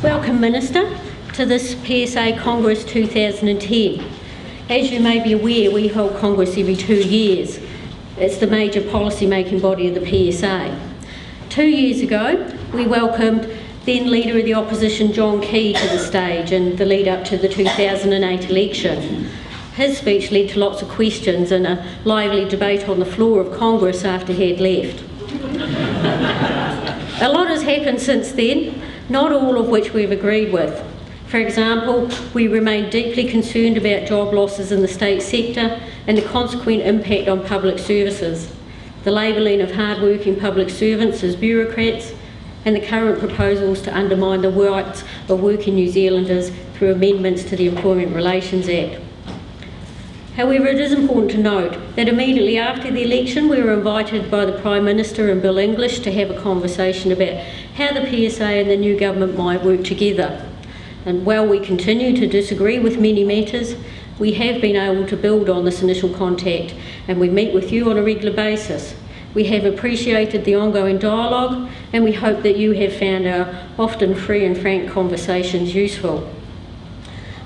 Welcome, Minister, to this PSA Congress 2010. As you may be aware, we hold Congress every 2 years. It's the major policy-making body of the PSA. 2 years ago, we welcomed then Leader of the Opposition John Key to the stage in the lead-up to the 2008 election. His speech led to lots of questions and a lively debate on the floor of Congress after he had left. A lot has happened since then, not all of which we've agreed with. For example, we remain deeply concerned about job losses in the state sector and the consequent impact on public services, the labelling of hard-working public servants as bureaucrats, and the current proposals to undermine the rights of working New Zealanders through amendments to the Employment Relations Act. However, it is important to note that immediately after the election we were invited by the Prime Minister and Bill English to have a conversation about how the PSA and the new government might work together. And while we continue to disagree with many matters, we have been able to build on this initial contact, and we meet with you on a regular basis. We have appreciated the ongoing dialogue, and we hope that you have found our often free and frank conversations useful.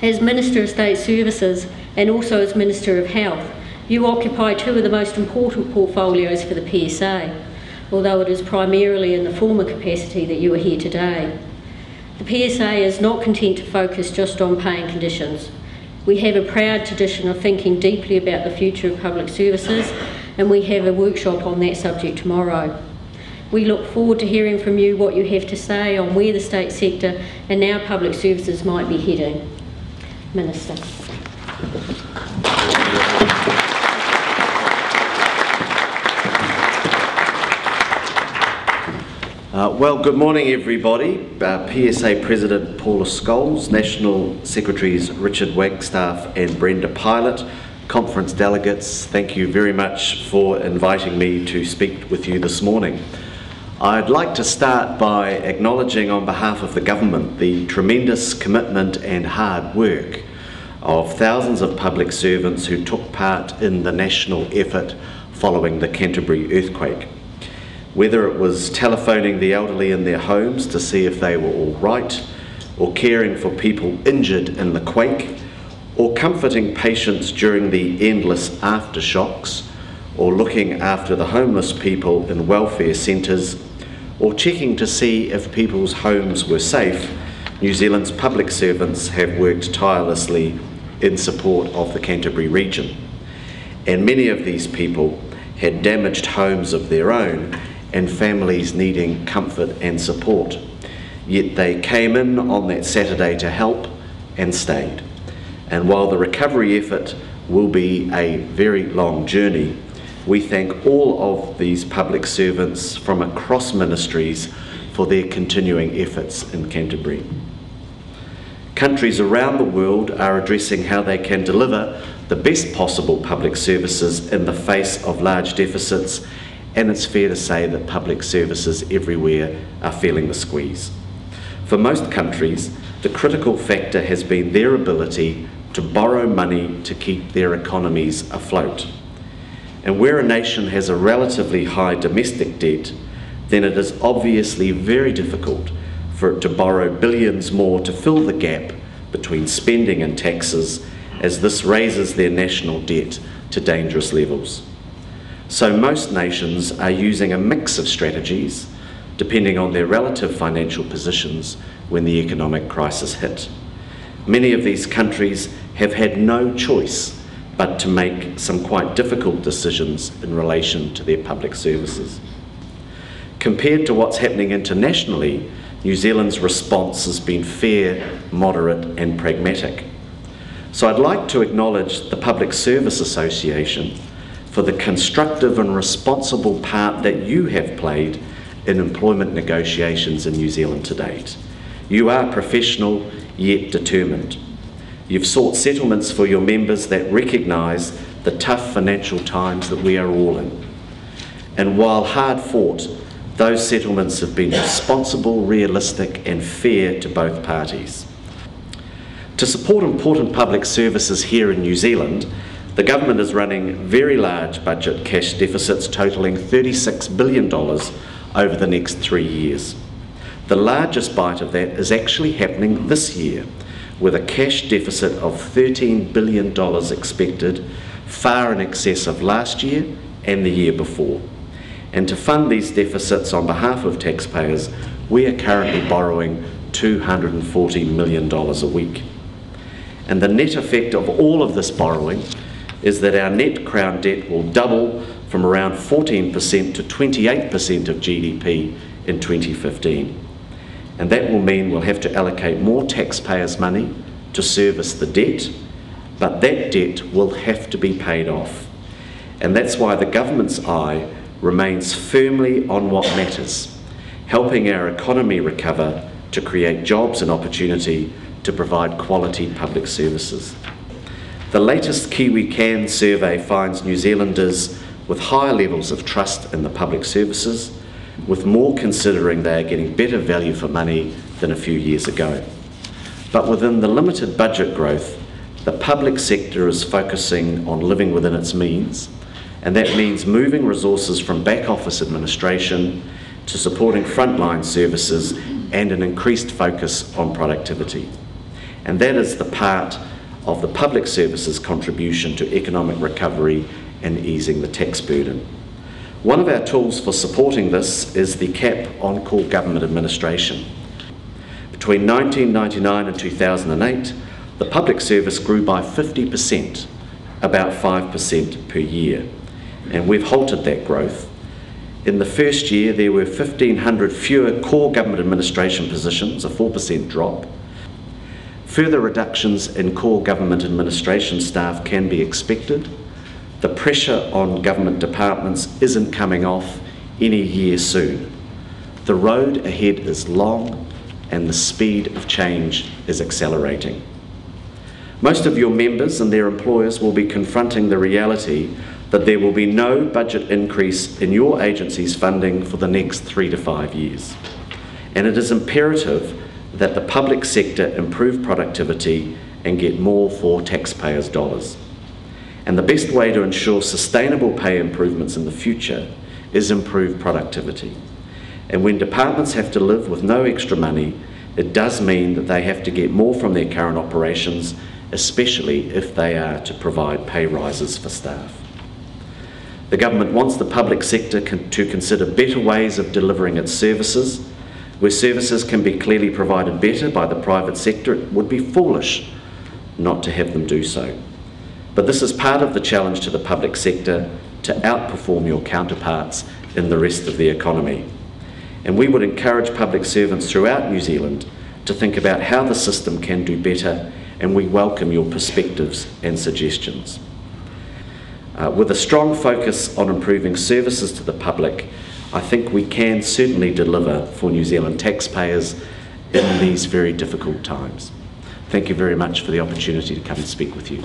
As Minister of State Services and also as Minister of Health, you occupy two of the most important portfolios for the PSA, although it is primarily in the former capacity that you are here today. The PSA is not content to focus just on pay and conditions. We have a proud tradition of thinking deeply about the future of public services, and we have a workshop on that subject tomorrow. We look forward to hearing from you what you have to say on where the state sector and now public services might be heading. Minister. Well, good morning everybody. PSA President Paula Scholes, National Secretaries Richard Wagstaff and Brenda Pilot, conference delegates, thank you very much for inviting me to speak with you this morning. I'd like to start by acknowledging on behalf of the government the tremendous commitment and hard work of thousands of public servants who took part in the national effort following the Canterbury earthquake. Whether it was telephoning the elderly in their homes to see if they were all right, or caring for people injured in the quake, or comforting patients during the endless aftershocks, or looking after the homeless people in welfare centres, or checking to see if people's homes were safe, New Zealand's public servants have worked tirelessly in support of the Canterbury region. And many of these people had damaged homes of their own and families needing comfort and support. Yet they came in on that Saturday to help and stayed. And while the recovery effort will be a very long journey, we thank all of these public servants from across ministries for their continuing efforts in Canterbury. Countries around the world are addressing how they can deliver the best possible public services in the face of large deficits, and it's fair to say that public services everywhere are feeling the squeeze. For most countries, the critical factor has been their ability to borrow money to keep their economies afloat. And where a nation has a relatively high domestic debt, then it is obviously very difficult for it to borrow billions more to fill the gap between spending and taxes, as this raises their national debt to dangerous levels. So most nations are using a mix of strategies depending on their relative financial positions when the economic crisis hit. Many of these countries have had no choice but to make some quite difficult decisions in relation to their public services. Compared to what's happening internationally, New Zealand's response has been fair, moderate and pragmatic. So I'd like to acknowledge the Public Service Association for the constructive and responsible part that you have played in employment negotiations in New Zealand to date. You are professional yet determined. You've sought settlements for your members that recognise the tough financial times that we are all in. And while hard fought, those settlements have been responsible, realistic and fair to both parties. To support important public services here in New Zealand, the government is running very large budget cash deficits totalling $36 billion over the next 3 years. The largest bite of that is actually happening this year, with a cash deficit of $13 billion expected, far in excess of last year and the year before. And to fund these deficits on behalf of taxpayers, we are currently borrowing $240 million a week. And the net effect of all of this borrowing is that our net Crown debt will double from around 14% to 28% of GDP in 2015. And that will mean we'll have to allocate more taxpayers' money to service the debt, but that debt will have to be paid off. And that's why the government's eye remains firmly on what matters, helping our economy recover to create jobs and opportunity to provide quality public services. The latest KiwiCan survey finds New Zealanders with higher levels of trust in the public services, with more considering they are getting better value for money than a few years ago. But within the limited budget growth, the public sector is focusing on living within its means, and that means moving resources from back office administration to supporting frontline services and an increased focus on productivity. And that is the part of the public services contribution to economic recovery and easing the tax burden. One of our tools for supporting this is the cap on core government administration. Between 1999 and 2008, the public service grew by 50%, about 5% per year, and we've halted that growth. In the first year, there were 1,500 fewer core government administration positions, a 4% drop. Further reductions in core government administration staff can be expected. The pressure on government departments isn't coming off any year soon. The road ahead is long and the speed of change is accelerating. Most of your members and their employers will be confronting the reality that there will be no budget increase in your agency's funding for the next 3 to 5 years. And it is imperative that the public sector improve productivity and get more for taxpayers' dollars. And the best way to ensure sustainable pay improvements in the future is improved productivity. And when departments have to live with no extra money, it does mean that they have to get more from their current operations, especially if they are to provide pay rises for staff. The government wants the public sector to consider better ways of delivering its services. Where services can be clearly provided better by the private sector, it would be foolish not to have them do so. But this is part of the challenge to the public sector to outperform your counterparts in the rest of the economy. And we would encourage public servants throughout New Zealand to think about how the system can do better, and we welcome your perspectives and suggestions. With a strong focus on improving services to the public, I think we can certainly deliver for New Zealand taxpayers in these very difficult times. Thank you very much for the opportunity to come and speak with you.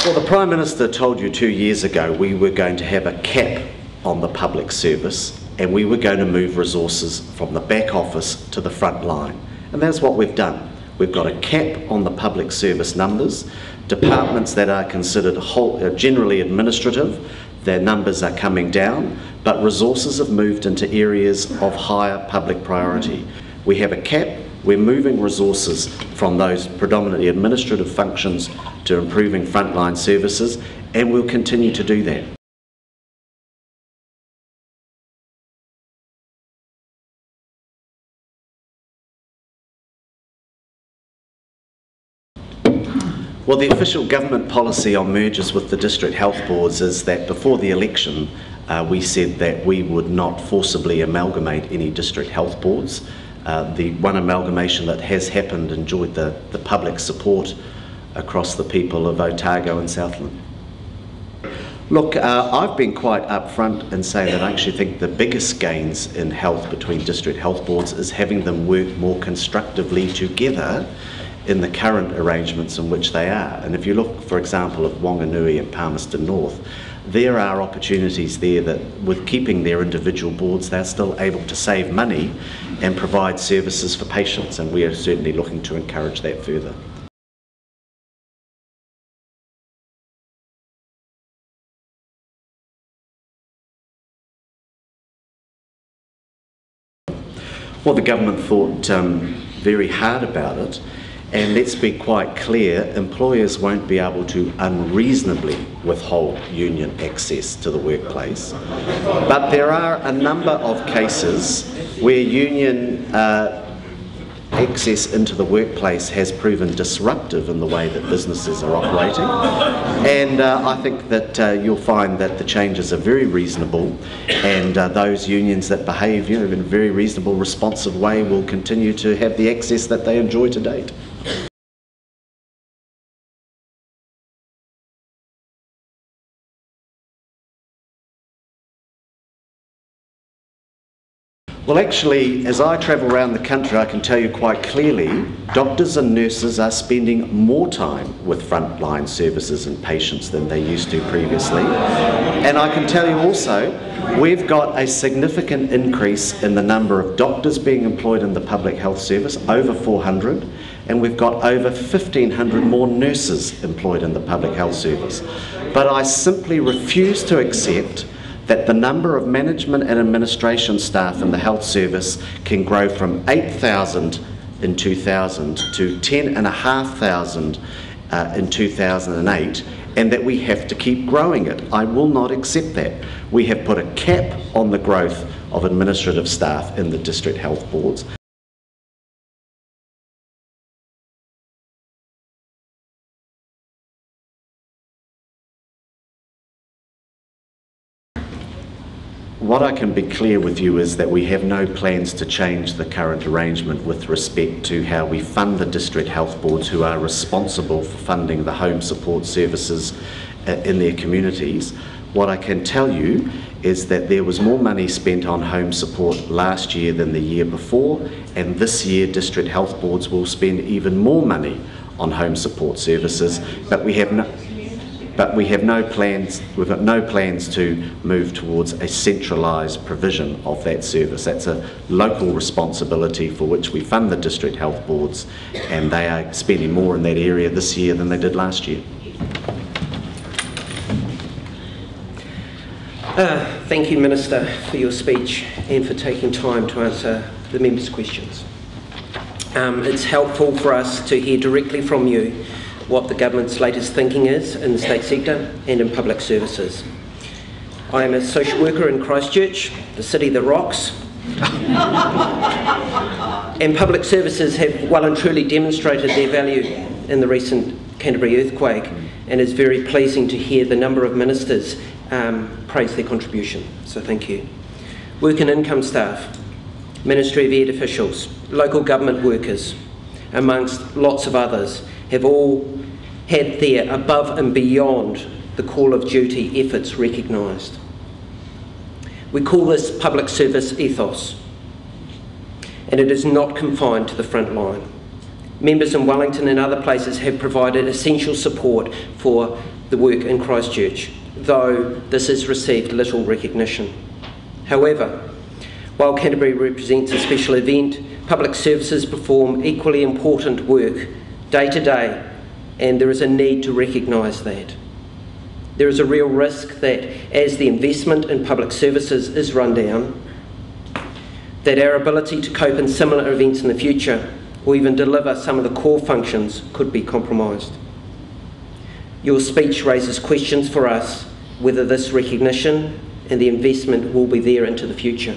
Well, the Prime Minister told you 2 years ago we were going to have a cap on the public service, and we were going to move resources from the back office to the front line. And that's what we've done. We've got a cap on the public service numbers. Departments that are considered generally administrative, their numbers are coming down, but resources have moved into areas of higher public priority. We have a cap. We're moving resources from those predominantly administrative functions to improving frontline services, and we'll continue to do that. Well, the official government policy on mergers with the district health boards is that before the election, we said that we would not forcibly amalgamate any district health boards. The one amalgamation that has happened enjoyed the public support across the people of Otago and Southland. Look, I've been quite upfront in saying that I actually think the biggest gains in health between district health boards is having them work more constructively together in the current arrangements in which they are. And if you look, for example, at Wanganui and Palmerston North, there are opportunities there that, with keeping their individual boards, they're still able to save money and provide services for patients, and we are certainly looking to encourage that further. Well, the government thought very hard about it, and let's be quite clear, employers won't be able to unreasonably withhold union access to the workplace. But there are a number of cases where union access into the workplace has proven disruptive in the way that businesses are operating, and I think that you'll find that the changes are very reasonable, and those unions that behave in a very reasonable, responsive way will continue to have the access that they enjoy to date. Well, actually, as I travel around the country, I can tell you quite clearly, doctors and nurses are spending more time with frontline services and patients than they used to previously. And I can tell you also, we've got a significant increase in the number of doctors being employed in the public health service, over 400, and we've got over 1,500 more nurses employed in the public health service. But I simply refuse to accept that the number of management and administration staff in the health service can grow from 8,000 in 2000 to 10,500 in 2008, and that we have to keep growing it. I will not accept that. We have put a cap on the growth of administrative staff in the district health boards. What I can be clear with you is that we have no plans to change the current arrangement with respect to how we fund the district health boards, who are responsible for funding the home support services in their communities. What I can tell you is that there was more money spent on home support last year than the year before, and this year district health boards will spend even more money on home support services, but we have no plans. We've got no plans to move towards a centralised provision of that service. That's a local responsibility for which we fund the district health boards, and they are spending more in that area this year than they did last year. Thank you, Minister, for your speech and for taking time to answer the members' questions. It's helpful for us to hear directly from you what the government's latest thinking is in the state sector and in public services. I am a social worker in Christchurch, the city that rocks, and public services have well and truly demonstrated their value in the recent Canterbury earthquake, and it's very pleasing to hear the number of ministers praise their contribution, so thank you. Work and income staff, Ministry of Ed officials, local government workers, amongst lots of others, have all had their above and beyond the call of duty efforts recognised. We call this public service ethos, and it is not confined to the front line. Members in Wellington and other places have provided essential support for the work in Christchurch, though this has received little recognition. However, while Canterbury represents a special event, public services perform equally important work day to day, and there is a need to recognise that. There is a real risk that as the investment in public services is run down, that our ability to cope in similar events in the future, or even deliver some of the core functions, could be compromised. Your speech raises questions for us whether this recognition and the investment will be there into the future.